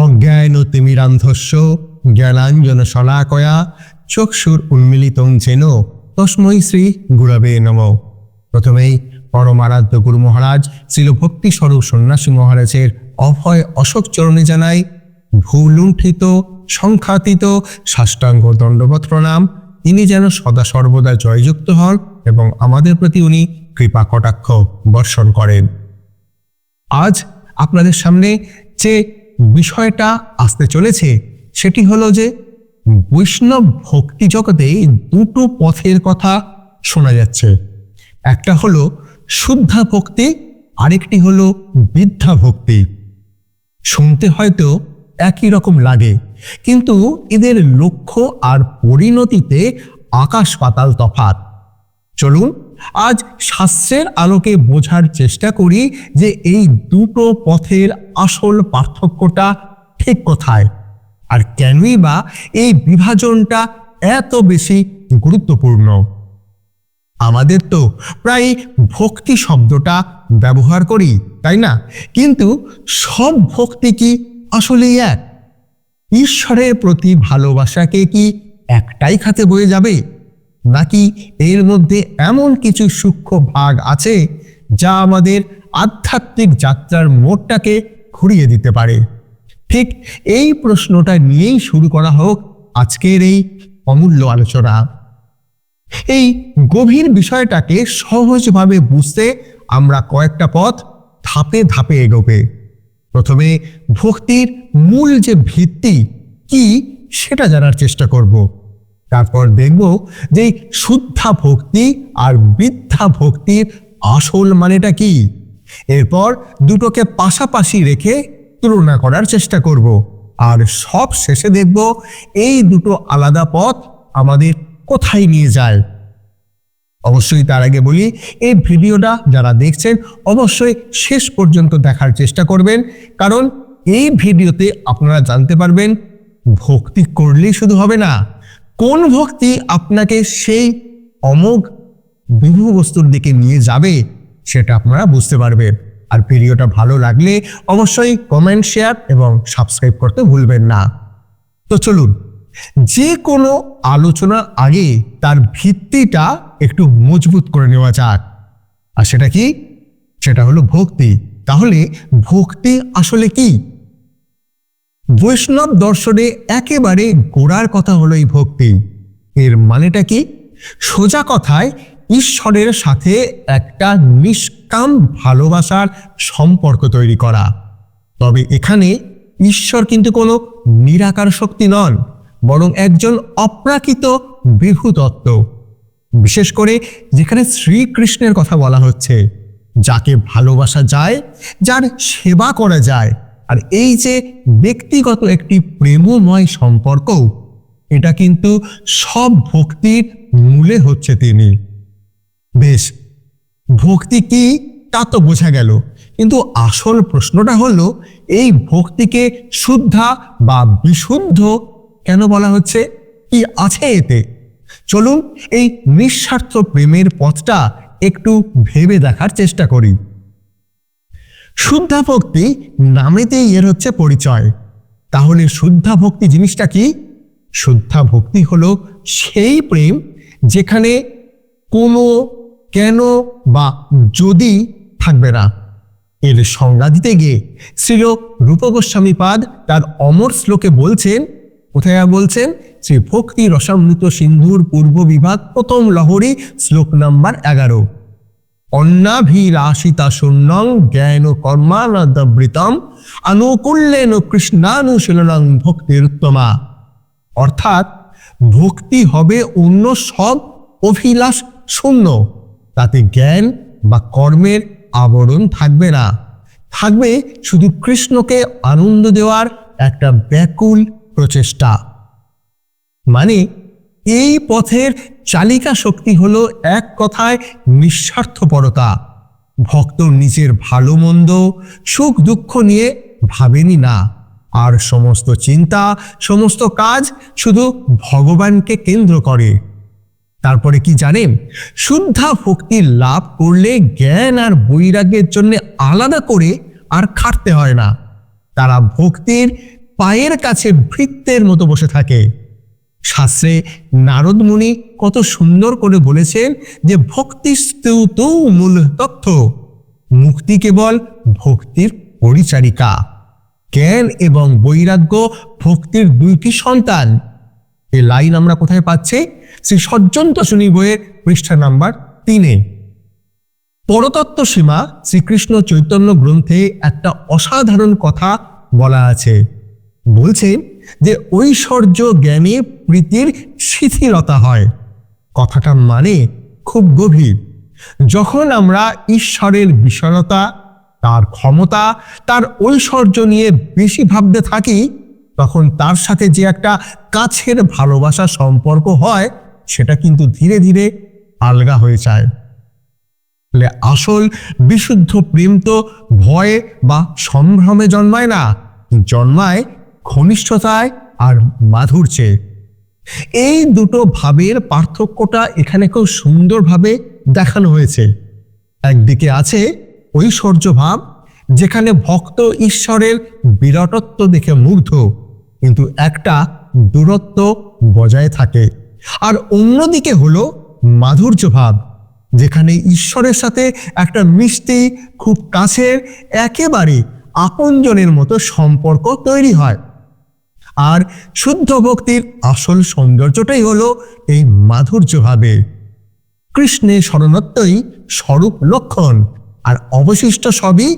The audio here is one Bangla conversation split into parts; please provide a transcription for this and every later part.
অজ্ঞানতিমিরান্ধস্য জ্ঞানাঞ্জনশলাকয়া চক্ষুর উন্মিলিতং যেন তস্मै শ্রী গুরবে নমঃ। প্রথমেই পরমারাধ্য গুরু মহারাজ শ্রীল ভক্তি স্বরূপ সন্ন্যাসী মহারাজের অভয় অশোক চরণে জানাই ভূলুণ্ঠিত সংখ্যাতীত সাষ্টাঙ্গ দণ্ডবৎ প্রণাম। তিনি যেন সদা সর্বদা জয়যুক্ত হন এবং আমাদের প্রতি উনি কৃপা কটাক্ষ বর্ষণ করেন। আজ আপনাদের সামনে যে বিষয়টা আসতে চলেছে সেটি হলো যে বৈষ্ণব ভক্তি জগতে দুটো পথের কথা শোনা যাচ্ছে। একটা হলো শুদ্ধা ভক্তি, আরেকটি হলো বৃদ্ধা ভক্তি। শুনতে হয়তো একই রকম লাগে, কিন্তু এদের লক্ষ্য আর পরিণতিতে আকাশ পাতাল তফাৎ। চলুন আজ শাস্ত্রের আলোকে বোঝার চেষ্টা করি যে এই দুটো পথের আসল পার্থক্যটা ঠিক কোথায়, আর কেনই বা এই বিভাজনটা এত বেশি গুরুত্বপূর্ণ। আমাদের তো প্রায় ভক্তি শব্দটা ব্যবহার করি, তাই না? কিন্তু সব ভক্তি কি আসলেই এক? ঈশ্বরের প্রতি ভালোবাসাকে কি একটাই খাতে বয়ে যাবে, নাকি এর মধ্যে এমন কিছু সূক্ষ্ম ভাগ আছে যা আমাদের আধ্যাত্মিক যাত্রার মোড়টাকে ঘুরিয়ে দিতে পারে? ঠিক এই প্রশ্নটা নিয়েই শুরু করা হোক আজকের এই অমূল্য আলোচনা। এই গভীর বিষয়টাকে সহজভাবে বুঝতে আমরা কয়েকটা পথ ধাপে ধাপে এগোবে। প্রথমে ভক্তির মূল যে ভিত্তি কি সেটা জানার চেষ্টা করব। তারপর দেখব যে শুদ্ধা ভক্তি আর বৃদ্ধা ভক্তির আসল মানেটা কি। এরপর দুটোকে পাশাপাশি রেখে তুলনা করার চেষ্টা করব, আর সব শেষে দেখব এই দুটো আলাদা পথ আমাদের কোথায় নিয়ে যায়। অবশ্যই তার আগে বলি, এই ভিডিওটা যারা দেখছেন অবশ্যই শেষ পর্যন্ত দেখার চেষ্টা করবেন, কারণ এই ভিডিওতে আপনারা জানতে পারবেন ভক্তি করলেই শুধু হবে না, কোন ভক্তি আপনাকে সেই অমোঘ বিভু বস্তুর দিকে নিয়ে যাবে সেটা আপনারা বুঝতে পারবেন। আর ভিডিওটা ভালো লাগলে অবশ্যই কমেন্ট, শেয়ার এবং সাবস্ক্রাইব করতে ভুলবেন না। তো চলুন, যে কোনো আলোচনার আগে তার ভিত্তিটা একটু মজবুত করে নেওয়া যাক। আর সেটা কি? সেটা হলো ভক্তি। তাহলে ভক্তি আসলে কি? বৈষ্ণব দর্শনে একেবারে গোড়ার কথা হলো এই ভক্তি। এর মানেটা কি? সোজা কথায় ঈশ্বরের সাথে একটা নিষ্কাম ভালোবাসার সম্পর্ক তৈরি করা। তবে এখানে ঈশ্বর কিন্তু কোনো নিরাকার শক্তি নন, বরং একজন অপ্রাকৃত বিভু তত্ত্ব। বিশেষ করে যেখানে শ্রীকৃষ্ণের কথা বলা হচ্ছে, যাকে ভালোবাসা যায়, যার সেবা করা যায়। আর এই যে ব্যক্তিগত একটি প্রেমময় সম্পর্ক, এটা কিন্তু সব ভক্তির মূলে হচ্ছে তিনি। বেশ, ভক্তি কি তা তো বোঝা গেল, কিন্তু আসল প্রশ্নটা হলো এই ভক্তিকে শুদ্ধা বা বিশুদ্ধ কেন বলা হচ্ছে? কি আছে এতে? চলুন এই নিঃস্বার্থ প্রেমের পথটা একটু ভেবে দেখার চেষ্টা করি। শুদ্ধা ভক্তি নামেতেই এর হচ্ছে পরিচয়। তাহলে শুদ্ধা ভক্তি জিনিসটা কি? শুদ্ধা ভক্তি হলো সেই প্রেম যেখানে কোনো কেন বা যদি থাকবে না। এর সংজ্ঞা দিতে গিয়ে শ্রীল রূপ গোস্বামী পাদ তার অমর শ্লোকে বলছেন, কোথায় বলছেন? শ্রী ভক্তি রসামৃত সিন্ধুর পূর্ব বিভাগ প্রথম লহরী, শ্লোক নাম্বার 11। অন্নাভিলাষিতা শূন্যং জ্ঞান কর্মানদাবৃতম আনুকূল্যেন কৃষ্ণানুশীলনং ভক্তির উত্তমা। অর্থাৎ ভক্তি হবে অন্য সব অভিলাষ শূন্য, তাতে জ্ঞান বা কর্মের আবরণ থাকবে না। থাকবে শুধু কৃষ্ণকে আনন্দ দেওয়ার একটা ব্যাকুল প্রচেষ্টা। মানে এই পথের চালিকা শক্তি হলো এক কথায় নিঃস্বার্থপরতা। ভক্ত নিজের ভালো মন্দ, সুখ দুঃখ নিয়ে ভাবেনি না, আর সমস্ত চিন্তা, সমস্ত কাজ শুধু ভগবানকে কেন্দ্র করে। তারপরে কি জানেন? শুদ্ধা ভক্তি লাভ করলে জ্ঞান আর বৈরাগ্যের জন্য আলাদা করে আর খাটতে হয় না। তারা ভক্তির পায়ের কাছে ভৃত্যের মতো বসে থাকে। শাস্ত্রে নারদ মুনি কত সুন্দর করে বলেছেন যে ভক্তিস্তু মূল তথ্য, মুক্তি কেবল ভক্তির পরিচারিকা। জ্ঞান এবং বৈরাগ্য ভক্তির দুইটি সন্তান। এই লাইন আমরা কোথায় পাচ্ছি? শ্রী সজ্জন তোষণী বইয়ের পৃষ্ঠা নাম্বার 3-এ। পরতত্ত্ব সীমা শ্রীকৃষ্ণ চৈতন্য গ্রন্থে একটা অসাধারণ কথা বলা আছে। বলছেন যে ঐশ্বর্য জ্ঞানে প্রীতির শিথিলতা হয়। কথাটা মানে খুব গভীর। যখন আমরা ঈশ্বরের বিশালতা, তার ক্ষমতা, তার ঐশ্বর্য নিয়ে বেশি ভাবতে থাকি, তখন তার সাথে যে একটা কাছের ভালোবাসা সম্পর্ক হয়, সেটা কিন্তু ধীরে ধীরে আলগা হয়ে যায়। আসল বিশুদ্ধ প্রেম তো ভয়ে বা সম্ভ্রমে জন্মায় না, জন্মায় ঘনিষ্ঠতায় আর মাধুর্যে। এই দুটো ভাবের পার্থক্যটা এখানে খুব সুন্দরভাবে দেখানো হয়েছে। একদিকে আছে ঐশ্বর্য ভাব, যেখানে ভক্ত ঈশ্বরের বিরাটত্ব দেখে মুগ্ধ, কিন্তু একটা দূরত্ব বজায় থাকে। আর অন্যদিকে হলো মাধুর্য ভাব, যেখানে ঈশ্বরের সাথে একটা মিষ্টি, খুব কাছের, একেবারে আপনজনের মতো সম্পর্ক তৈরি হয়। আর শুদ্ধ ভক্তির আসল সৌন্দর্যটাই হলো এই মাধুর্য ভাবে। কৃষ্ণে শরণত্বই স্বরূপ লক্ষণ, আর অবশিষ্ট সবই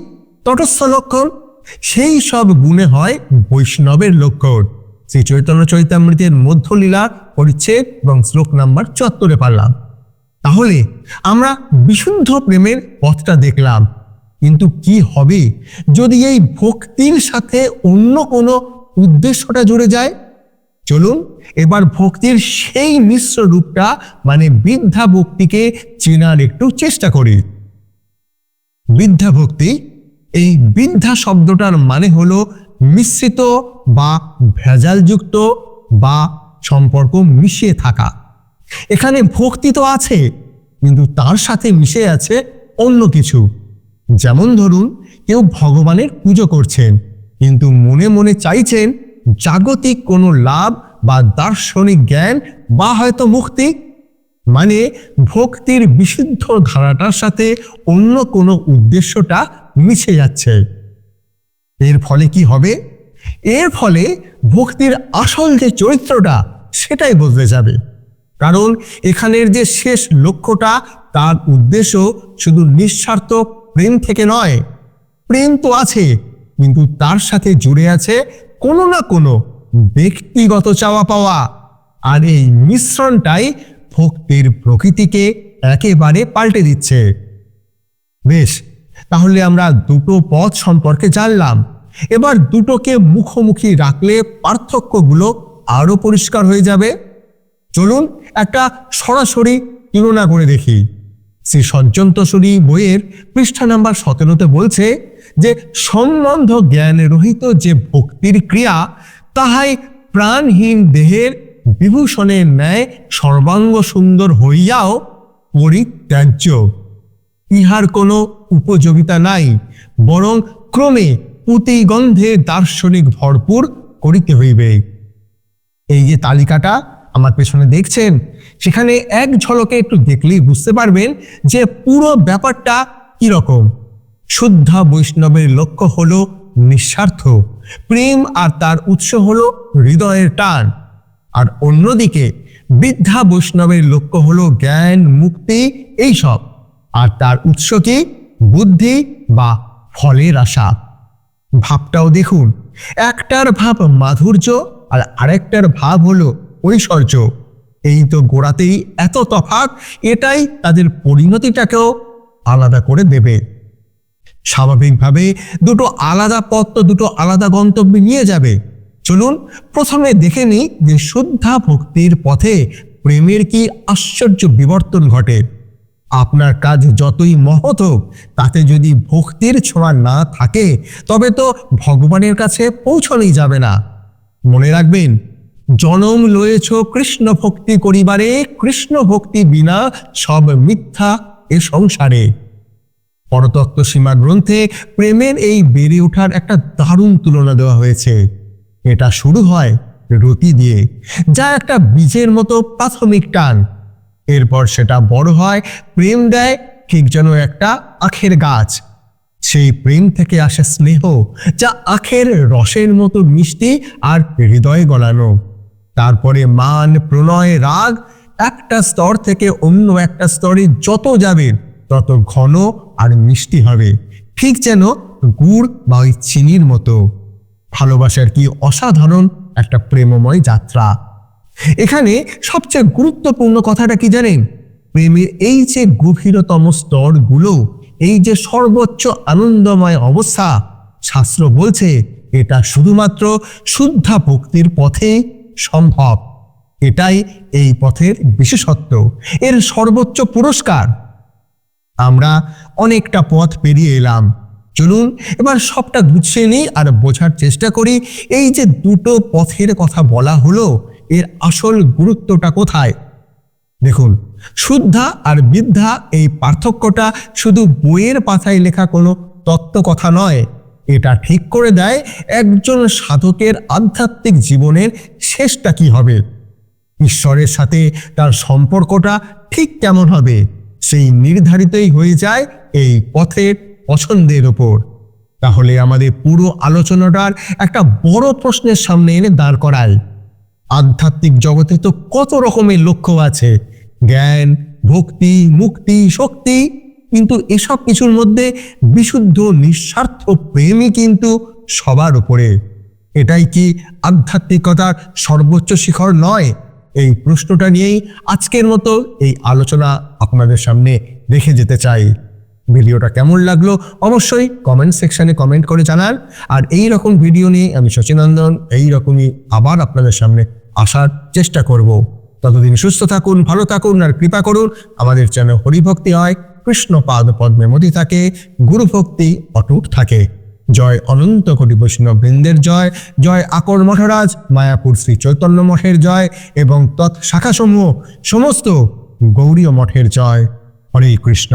তটস্থ লক্ষণ। সেই সব গুণে হয় বৈষ্ণবের লক্ষণ। শ্রী চৈতন্য চরিতামৃতের মধ্যলীলা পরিচ্ছেদ এবং শ্লোক নাম্বার 74-এ পারলাম। তাহলে আমরা বিশুদ্ধ প্রেমের পথটা দেখলাম, কিন্তু কি হবে যদি এই ভক্তির সাথে অন্য কোনো উদ্দেশ্যটা জুড়ে যায়? চলুন এবার ভক্তির সেই মিশ্র রূপটা মানে বিদ্যা ভক্তিকে চেনার একটু চেষ্টা করি। বিদ্যা ভক্তি, এই বিদ্যা শব্দটার মানে হলো মিশ্রিত বা ভেজালযুক্ত বা সম্পর্ক মিশিয়ে থাকা। এখানে ভক্তি তো আছে, কিন্তু তার সাথে মিশে আছে অন্য কিছু। যেমন ধরুন, কেউ ভগবানের পুজো করছেন, কিন্তু মনে মনে চাইছেন জাগতিক কোনো লাভ বা দার্শনিক জ্ঞান বা হয়তো মুক্তি। মানে ভক্তির বিশুদ্ধ ধারাটার সাথে অন্য কোনো উদ্দেশ্যটা মিশে যাচ্ছে। এর ফলে কি হবে? এর ফলে ভক্তির আসল যে চরিত্রটা, সেটাই বদলে যাবে। কারণ এখানের যে শেষ লক্ষ্যটা, তার উদ্দেশ্য শুধু নিঃস্বার্থ প্রেম থেকে নয়। প্রেম তো আছে, কিন্তু তার সাথে জুড়ে আছে কোনো না কোনো ব্যক্তিগত চাওয়া পাওয়া। আর এই মিশ্রণটাই ভক্তির প্রকৃতিকে একেবারে পাল্টে দিচ্ছে। বেশ, তাহলে আমরা দুটো পথ সম্পর্কে জানলাম। এবার দুটোকে মুখোমুখি রাখলে পার্থক্যগুলো আরো পরিষ্কার হয়ে যাবে। চলুন একটা সরাসরি তুলনা করে দেখি। শ্রী সজ্জন তোষণী বইয়ের পৃষ্ঠা নাম্বার 17-তে বলছে যে সম্বন্ধ জ্ঞান রহিত যে ভক্তির ক্রিয়া, তাহাই প্রাণহীন দেহের বিভূষণের ন্যায় সর্বাঙ্গ সুন্দর হইয়াও পরিত্যাজ্য। ইহার কোনো উপযোগিতা নাই, বরং ক্রমে পুঁতিগন্ধে দার্শনিক ভরপুর করিতে হইবে। এই যে তালিকাটা আমার পেছনে দেখছেন, সেখানে এক ঝলকে একটু দেখলেই বুঝতে পারবেন যে পুরো ব্যাপারটা কি রকম। শুদ্ধ বৈষ্ণবের লক্ষ্য হলো নিঃস্বার্থ প্রেম, আর তার উৎস হলো হৃদয়ের টান। আর অন্যদিকে বিদ্যা বৈষ্ণবের লক্ষ্য হলো জ্ঞান, মুক্তি, এইসব, আর তার উৎস কি? বুদ্ধি বা ফলের আশা। ভাবটাও দেখুন, একটার ভাব মাধুর্য আর আরেকটার ভাব হলো ঐশ্বর্য। এই তো গোড়াতেই এত তফাৎ, এটাই তাদের পরিণতিটাকেও আলাদা করে দেবে। স্বাভাবিকভাবে দুটো আলাদা পথ তো দুটো আলাদা গন্তব্যে নিয়ে যাবে। চলুন প্রথমে দেখে নিই যে শুদ্ধ ভক্তির পথে প্রেমের কি আশ্চর্য বিবর্তন ঘটে। আপনার কাজ যতই মহৎ হোক, তাতে যদি ভক্তির ছোঁয়া না থাকে, তবে তো ভগবানের কাছে পৌঁছানোই যাবে না। মনে রাখবেন, জনম লয়েছ কৃষ্ণ ভক্তি করিবারে, কৃষ্ণ ভক্তি বিনা সব মিথ্যা এ সংসারে। পরতত্ত্ব সীমা গ্রন্থে প্রেমের এই বেড়ে ওঠার একটা দারুণ তুলনা দেওয়া হয়েছে। এটা শুরু হয় রতি দিয়ে, যা একটা বীজের মতো প্রাথমিক টান। এরপর সেটা বড় হয়, প্রেম দেয়, ঠিক যেন একটা আখের গাছ। সেই প্রেম থেকে আসে স্নেহ, যা আখের রসের মতো মিষ্টি আর হৃদয়ে গলানো। তারপরে মান, প্রণয়, রাগ একটা স্তর থেকে অন্য একটা স্তরে যত যাবে তত ঘন আর মিষ্টি হবে, ঠিক যেন গুড় বা ওই চিনির মতো। ভালোবাসার কি অসাধারণ একটা প্রেমময় যাত্রা। এখানে সবচেয়ে গুরুত্বপূর্ণ কথাটা কি জানেন? প্রেমের এই যে গভীরতম স্তরগুলো, এই যে সর্বোচ্চ আনন্দময় অবস্থা, শাস্ত্র বলছে এটা শুধুমাত্র শুদ্ধা ভক্তির পথে সম্ভব। এটাই এই পথের বিশেষত্ব, এর সর্বোচ্চ পুরস্কার। আমরা অনেকটা পথ পেরিয়ে এলাম, চলুন এবার সবটা গুছিয়ে নিই আর বোঝার চেষ্টা করি এই যে দুটো পথের কথা বলা হলো, এর আসল গুরুত্বটা কোথায়। দেখুন, শুদ্ধা আর বিদ্ধা এই পার্থক্যটা শুধু বইয়ের পাতায় লেখা কোনো তত্ত্ব কথা নয়। এটা ঠিক করে দেয় একজন সাধকের আধ্যাত্মিক জীবনের শেষটা কি হবে, ঈশ্বরের সাথে তার সম্পর্কটা ঠিক কেমন হবে, সেই নির্ধারিতই হয়ে যায় এই পথের পছন্দের ওপর। তাহলে আমাদের পুরো আলোচনাটার একটা বড় প্রশ্নের সামনে এনে দাঁড় করায়। আধ্যাত্মিক জগতে তো কত রকমের লক্ষ্য আছে, জ্ঞান, ভক্তি, মুক্তি, শক্তি, কিন্তু এসব কিছুর মধ্যে বিশুদ্ধ নিঃস্বার্থ প্রেমই কিন্তু সবার উপরে। এটাই কি আধ্যাত্মিকতার সর্বোচ্চ শিখর নয়? এই প্রশ্নটা নিয়েই আজকের মতো এই আলোচনা আপনাদের সামনে রেখে যেতে চাই। ভিডিওটা কেমন লাগলো অবশ্যই কমেন্ট সেকশনে কমেন্ট করে জানান। আর এই রকম ভিডিও নিয়ে আমি শচীনন্দন এই রকমই আবার আপনাদের সামনে আসার চেষ্টা করব। ততদিন সুস্থ থাকুন, ভালো থাকুন আর কৃপা করুন আমাদের চ্যানেল হরিভক্তি হয়, কৃষ্ণ পাদ পদ্মে মতি থাকে, গুরু ভক্তি অটুট থাকে। জয় অনন্ত কোটি বৈষ্ণব বৃন্দের জয়, জয় আকর মঠরাজ, মায়াপুর শ্রী চৈতন্য মঠের জয় এবং তৎ শাখাসমূহ সমস্ত গৌরীয় মঠের জয়। হরে কৃষ্ণ।